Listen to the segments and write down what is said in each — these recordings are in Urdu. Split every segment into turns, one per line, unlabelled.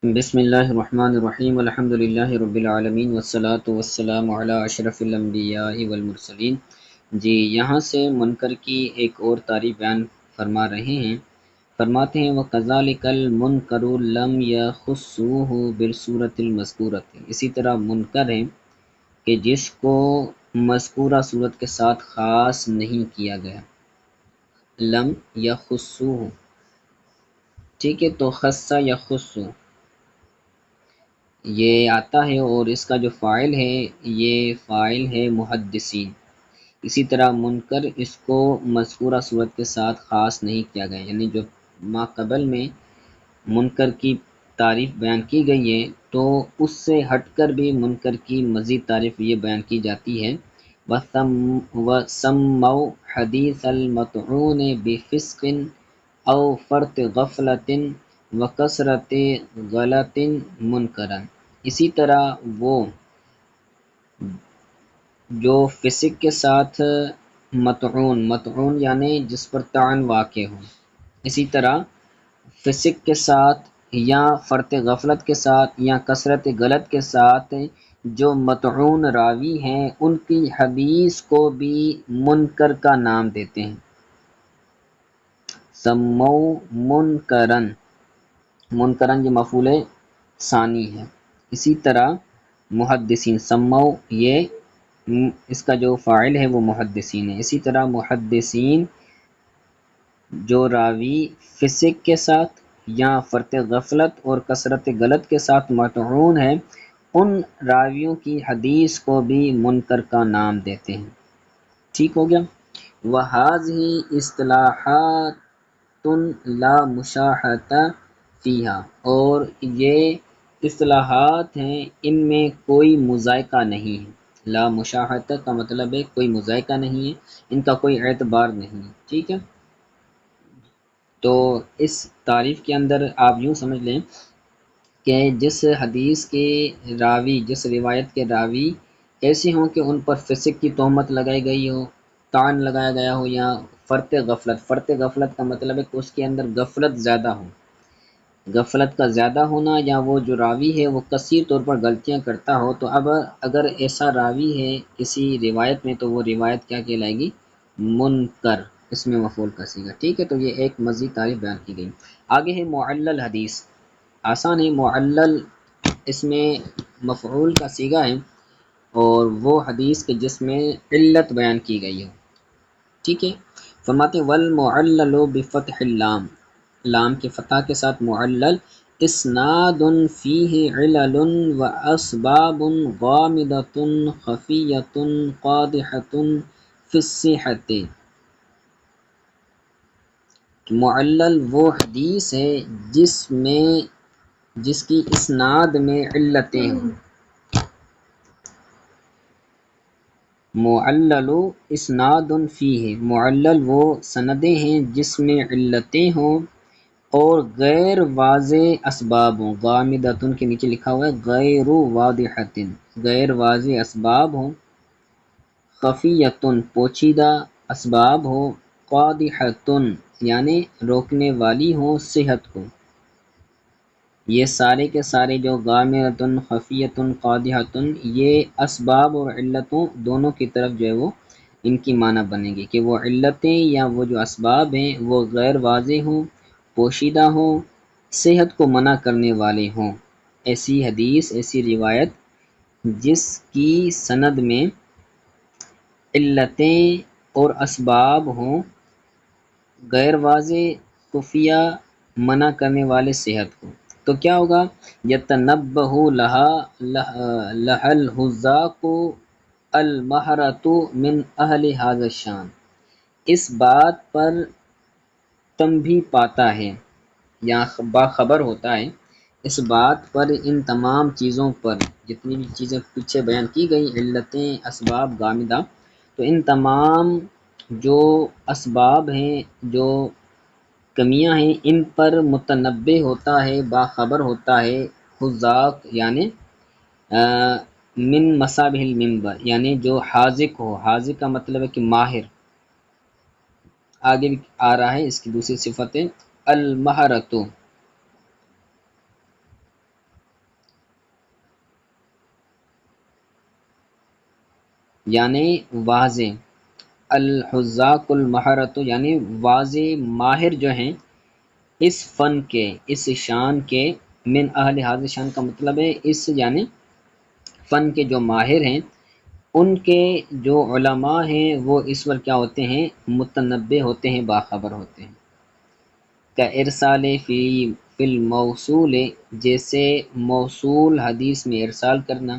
بسم اللہ الرحمن الرحیم الحمد للہ رب العالمین والصلاة والسلام علی اشرف الانبیاء والمرسلین۔ جی یہاں سے منکر کی ایک اور تعریف بیان فرما رہے ہیں، فرماتے ہیں وَكَذَلِكَ الْمُنْكَرُ لَمْ يَخُصُّوهُ بِالصُورَةِ الْمَذْكُورَةِ، اسی طرح منکر ہے کہ جس کو مذکورہ صورت کے ساتھ خاص نہیں کیا گیا، لم یخصوہ، ٹھیک ہے، تو خصہ یخص یہ آتا ہے اور اس کا جو فاعل ہے یہ فاعل ہے محدثین۔ اسی طرح منکر اس کو مذکورہ صورت کے ساتھ خاص نہیں کیا گیا، یعنی جو ما قبل میں منکر کی تعریف بیان کی گئی ہے تو اس سے ہٹ کر بھی منکر کی مزید تعریف یہ بیان کی جاتی ہے۔ وَسَمَّوْا حَدِيثَ الْمَطْعُونِ بِفِسْقٍ او فرط غفلت وکثرت غلط منکرا، اسی طرح وہ جو فسق کے ساتھ مطعون یعنی جس پر طعن واقع ہو، اسی طرح فسق کے ساتھ یا فرط غفلت کے ساتھ یا کثرت غلط کے ساتھ جو مطعون راوی ہیں ان کی حدیث کو بھی منکر کا نام دیتے ہیں۔ سمو منکرن، منکرن یہ مفعول ثانی ہے۔ اسی طرح محدثین، سمو یہ اس کا جو فاعل ہے وہ محدثین ہے۔ اسی طرح محدثین جو راوی فسق کے ساتھ یا فرط غفلت اور کثرت غلط کے ساتھ مطعون ہے ان راویوں کی حدیث کو بھی منکر کا نام دیتے ہیں۔ ٹھیک ہو گیا۔ وَهَذِهِ اصطلاحات لا مشاحۃ فیہا، اور یہ اصطلاحات ہیں ان میں کوئی مذائقہ نہیں ہے۔ لا مشاحۃ کا مطلب ہے کوئی مذائقہ نہیں ہے، ان کا کوئی اعتبار نہیں ہے، ٹھیک ہے۔ تو اس تعریف کے اندر آپ یوں سمجھ لیں کہ جس حدیث کے راوی، جس روایت کے راوی ایسے ہوں کہ ان پر فسق کی تہمت لگائی گئی ہو، طعن لگایا گیا ہو، یا فرط غفلت کا مطلب ہے کہ اس کے اندر غفلت زیادہ ہو، غفلت کا زیادہ ہونا، یا وہ جو راوی ہے وہ کثیر طور پر غلطیاں کرتا ہو، تو اب اگر ایسا راوی ہے کسی روایت میں تو وہ روایت کیا کہلائے گی؟ منکر، اس میں مفعول کا صیغہ، ٹھیک ہے۔ تو یہ ایک مزید تعریف بیان کی گئی۔ آگے ہے معلل حدیث، آسان ہے۔ معلل اس میں مفعول کا صیغہ ہے اور وہ حدیث کے جس میں علت بیان کی گئی ہو، ٹھیک ہے۔ فرماتے ہیں والمعلل بفتح اللام، لام کے فتح کے ساتھ معلل، اسناد فیہ علل و اسباب غامضۃ خفیۃ قادحۃ فی الصحۃ۔ معلل وہ حدیث ہے جس کی اسناد میں علتیں ہوں۔ معلل اسناد فیہ، معلل وہ سندیں ہیں جس میں علتیں ہوں اور غیر واضح اسباب ہوں۔ غامضۃ کے نیچے لکھا ہوا ہے غیر واضحۃ، غیر واضح اسباب ہوں۔ خفیۃ پوشیدہ اسباب ہو، قادحۃ یعنی روکنے والی ہوں صحت کو۔ یہ سارے کے سارے جو غامضۃ، خفیۃ، قادحۃ، یہ اسباب اور علتوں دونوں کی طرف جو ہے وہ ان کی معنی بنے گی کہ وہ علتیں یا وہ جو اسباب ہیں وہ غیر واضح ہوں، پوشیدہ ہوں، صحت کو منع کرنے والے ہوں۔ ایسی حدیث، ایسی روایت جس کی سند میں علتیں اور اسباب ہوں، غیر واضح، خفیہ، منع کرنے والے صحت کو، تو کیا ہوگا؟ یتنبہ لہا الحذاق المہرۃ من اہل ھذا الشان، اس بات پر تنبیہ پاتا ہے یا باخبر ہوتا ہے، اس بات پر، ان تمام چیزوں پر، جتنی بھی چیزیں پیچھے بیان کی گئی، علتیں، اسباب غامضہ، تو ان تمام جو اسباب ہیں، جو کمیاں ہیں، ان پر متنبہ ہوتا ہے، باخبر ہوتا ہے، حذاق یعنی من مصابیح المنبر، یعنی جو حاذق ہو، حاذق کا مطلب ہے کہ ماہر۔ آگے بھی آ رہا ہے اس کی دوسری صفت ہے المہرۃ، یعنی واضح، الحذاق المہرۃ یعنی واضح ماہر جو ہیں اس فن کے، اس شان کے، من اہل حاضر شان کا مطلب ہے اس یعنی فن کے جو ماہر ہیں، ان کے جو علماء ہیں وہ اس پر کیا ہوتے ہیں، متنبع ہوتے ہیں، باخبر ہوتے ہیں۔ کا ارسال فی الموصول، جیسے موصول حدیث میں ارسال کرنا۔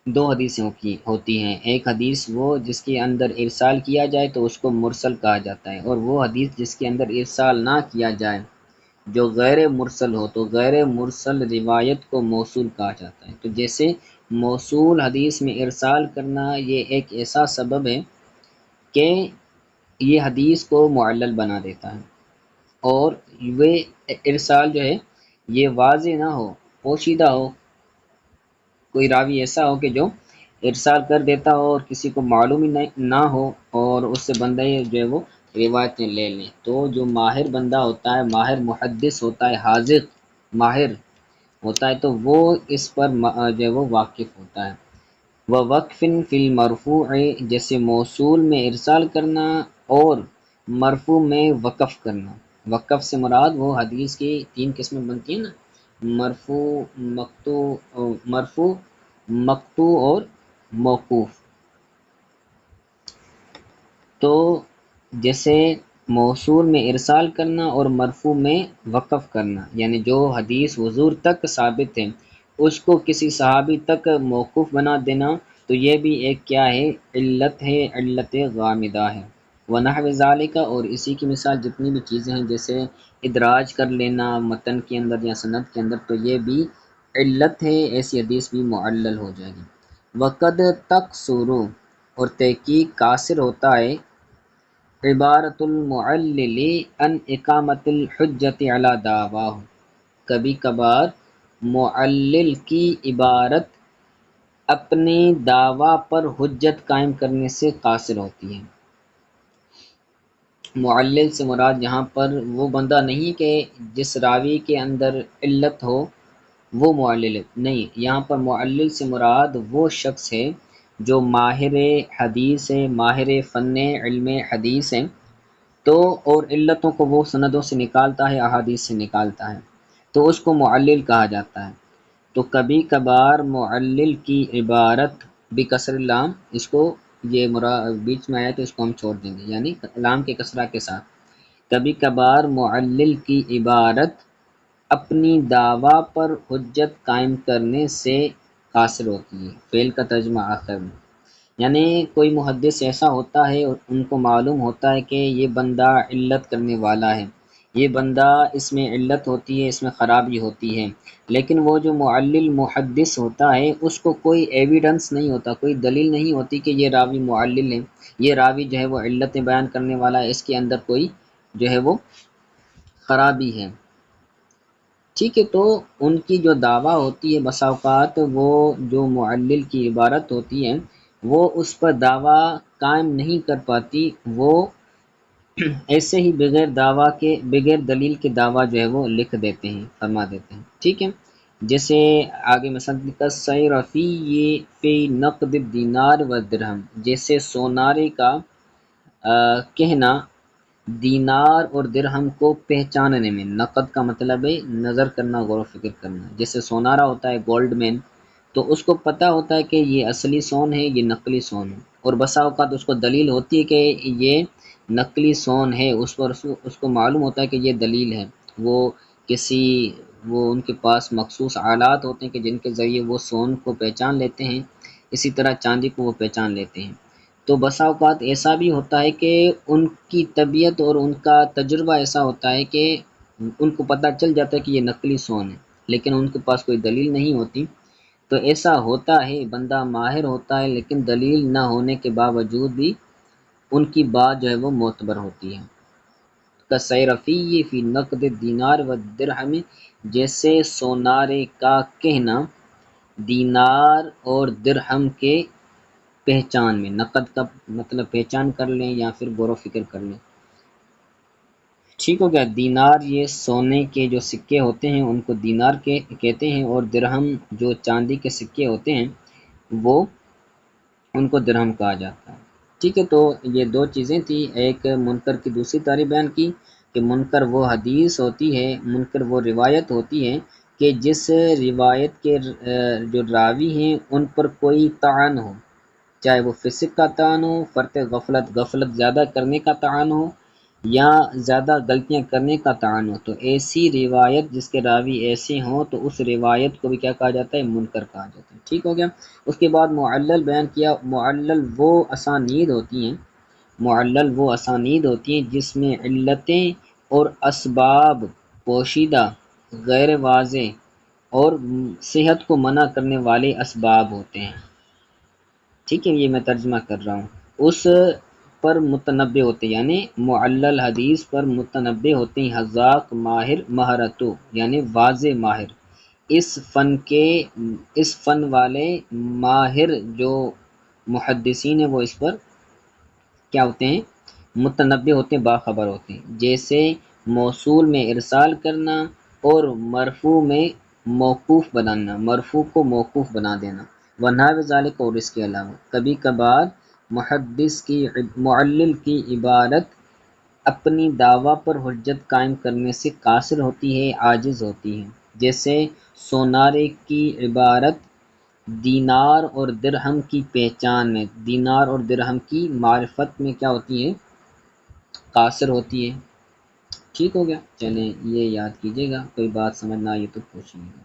دو حدیثیں ہوتی ہیں، ایک حدیث وہ جس کے اندر ارسال کیا جائے تو اس کو مرسل کہا جاتا ہے، اور وہ حدیث جس کے اندر ارسال نہ کیا جائے جو غیر مرسل ہو، تو غیر مرسل روایت کو موصول کہا جاتا ہے۔ تو جیسے موصول حدیث میں ارسال کرنا یہ ایک ایسا سبب ہے کہ یہ حدیث کو معلل بنا دیتا ہے، اور وہ ارسال جو ہے یہ واضح نہ ہو، پوشیدہ ہو، کوئی راوی ایسا ہو کہ جو ارسال کر دیتا ہو اور کسی کو معلوم ہی نہ ہو، اور اس سے بندہ جو ہے وہ روایتیں لے لیں، تو جو ماہر بندہ ہوتا ہے، ماہر محدث ہوتا ہے، حاذق ماہر ہوتا ہے، تو وہ اس پر جو ہے وہ واقف ہوتا ہے۔ وَوَقْفٍ فِي الْمَرْفُوعِ، جیسے موصول میں ارسال کرنا اور مرفوع میں وقف کرنا۔ وقف سے مراد وہ حدیث کی تین قسمیں بنتی ہیں نا، مرفوع مقطوع اور موقوف۔ تو جیسے موصول میں ارسال کرنا اور مرفوع میں وقف کرنا، یعنی جو حدیث حضور تک ثابت ہے اس کو کسی صحابی تک موقوف بنا دینا، تو یہ بھی ایک کیا ہے، علت ہے، علت غامدہ ہے۔ ونحو ذالک، اور اسی کی مثال جتنی بھی چیزیں ہیں، جیسے ادراج کر لینا متن کے اندر یا سند کے اندر، تو یہ بھی علت ہے، ایسی حدیث بھی معلل ہو جائے گی۔ وقد تقصر، اور تحقیق قاصر ہوتا ہے، عبارت المعلل ان اقامت الحجت علی دعواہ، کبھی کبھار معلل کی عبارت اپنے دعویٰ پر حجت قائم کرنے سے قاصر ہوتی ہے۔ معلل سے مراد یہاں پر وہ بندہ نہیں کہ جس راوی کے اندر علت ہو وہ معلل ہے، نہیں، یہاں پر معلل سے مراد وہ شخص ہے جو ماہر حدیث ہے، ماہر فن علم حدیث ہے، تو اور علتوں کو وہ سندوں سے نکالتا ہے، احادیث سے نکالتا ہے، تو اس کو معلل کہا جاتا ہے۔ تو کبھی کبھار معلل کی عبارت بکسر اللام، اس کو یہ بیچ میں آیا تو اس کو ہم چھوڑ دیں گے، یعنی لام کے کسرہ کے ساتھ، کبھی کبھار معلل کی عبارت اپنی دعویٰ پر حجت قائم کرنے سے قاصر ہوتی ہے۔ فعل کا ترجمہ آخر میں، یعنی کوئی محدث ایسا ہوتا ہے اور ان کو معلوم ہوتا ہے کہ یہ بندہ علت کرنے والا ہے، یہ بندہ اس میں علت ہوتی ہے، اس میں خرابی ہوتی ہے، لیکن وہ جو معلل محدث ہوتا ہے اس کو کوئی ایویڈنس نہیں ہوتا، کوئی دلیل نہیں ہوتی کہ یہ راوی معلل ہے، یہ راوی جو ہے وہ علتیں بیان کرنے والا ہے، اس کے اندر کوئی جو ہے وہ خرابی ہے، ٹھیک ہے۔ تو ان کی جو دعویٰ ہوتی ہے بسا اوقات وہ جو معلل کی عبارت ہوتی ہے وہ اس پر دعویٰ قائم نہیں کر پاتی، وہ ایسے ہی بغیر دعویٰ کے، بغیر دلیل کے دعویٰ جو ہے وہ لکھ دیتے ہیں، فرما دیتے ہیں، ٹھیک ہے۔ جیسے آگے مثلا سیر فی نقد دینار و درہم، جیسے سونارے کا کہنا دینار اور درہم کو پہچاننے میں، نقد کا مطلب ہے نظر کرنا، غور و فکر کرنا، جیسے سونارا ہوتا ہے گولڈ مین، تو اس کو پتہ ہوتا ہے کہ یہ اصلی سون ہے، یہ نقلی سون ہے، اور بسا اوقات اس کو دلیل ہوتی ہے کہ یہ نقلی سون ہے، اس پر اس کو معلوم ہوتا ہے کہ یہ دلیل ہے، وہ ان کے پاس مخصوص آلات ہوتے ہیں کہ جن کے ذریعے وہ سون کو پہچان لیتے ہیں، اسی طرح چاندی کو وہ پہچان لیتے ہیں۔ تو بسا اوقات ایسا بھی ہوتا ہے کہ ان کی طبیعت اور ان کا تجربہ ایسا ہوتا ہے کہ ان کو پتہ چل جاتا ہے کہ یہ نقلی سون ہے، لیکن ان کے پاس کوئی دلیل نہیں ہوتی، تو ایسا ہوتا ہے، بندہ ماہر ہوتا ہے لیکن دلیل نہ ہونے کے باوجود بھی ان کی بات جو ہے وہ معتبر ہوتی ہے۔ کسیرفی فی نقد دینار و درہم، جیسے سونارے کا کہنا دینار اور درہم کے پہچان میں، نقد کا مطلب پہچان کر لیں یا پھر غور و فکر کر لیں، ٹھیک ہو گیا۔ دینار یہ سونے کے جو سکے ہوتے ہیں ان کو دینار کہتے ہیں، اور درہم جو چاندی کے سکے ہوتے ہیں وہ ان کو درہم کہا جاتا ہے۔ ٹھیک ہے، تو یہ دو چیزیں تھیں، ایک منکر کی دوسری تعریف بیان کی کہ منکر وہ حدیث ہوتی ہے، منکر وہ روایت ہوتی ہے کہ جس روایت کے جو راوی ہیں ان پر کوئی طعن ہو، چاہے وہ فسق کا طعن ہو، فرط غفلت زیادہ کرنے کا طعن ہو، یا زیادہ غلطیاں کرنے کا طعن ہو، تو ایسی روایت جس کے راوی ایسے ہوں تو اس روایت کو بھی کیا کہا جاتا ہے؟ منکر کہا جاتا ہے۔ ٹھیک ہو گیا۔ اس کے بعد معلل بیان کیا۔ معلل وہ اسانید ہوتی ہیں، معلل وہ اسانید ہوتی ہیں جس میں علتیں اور اسباب پوشیدہ، غیر واضح اور صحت کو منع کرنے والے اسباب ہوتے ہیں۔ ٹھیک ہے، یہ میں ترجمہ کر رہا ہوں۔ اس پر متنبع ہوتے یعنی معلل حدیث پر متنبع ہوتے ہیں حذاق ماہر مہارتو، یعنی واضح ماہر، اس فن والے ماہر جو محدثین ہیں وہ اس پر کیا ہوتے ہیں؟ متنبع ہوتے ہیں، باخبر ہوتے ہیں۔ جیسے موصول میں ارسال کرنا اور مرفوع میں موقوف بنانا، مرفوع کو موقوف بنا دینا، ونحو ذالک، اور اس کے علاوہ کبھی کبھار معلل کی عبارت اپنی دعویٰ پر حجت قائم کرنے سے قاصر ہوتی ہے، عاجز ہوتی ہے۔ جیسے سونارے کی عبارت دینار اور درہم کی پہچان میں، دینار اور درہم کی معرفت میں کیا ہوتی ہے؟ قاصر ہوتی ہے۔ ٹھیک ہو گیا، چلیں یہ یاد کیجیے گا، کوئی بات سمجھ نہ آئی تو پوچھیے گا۔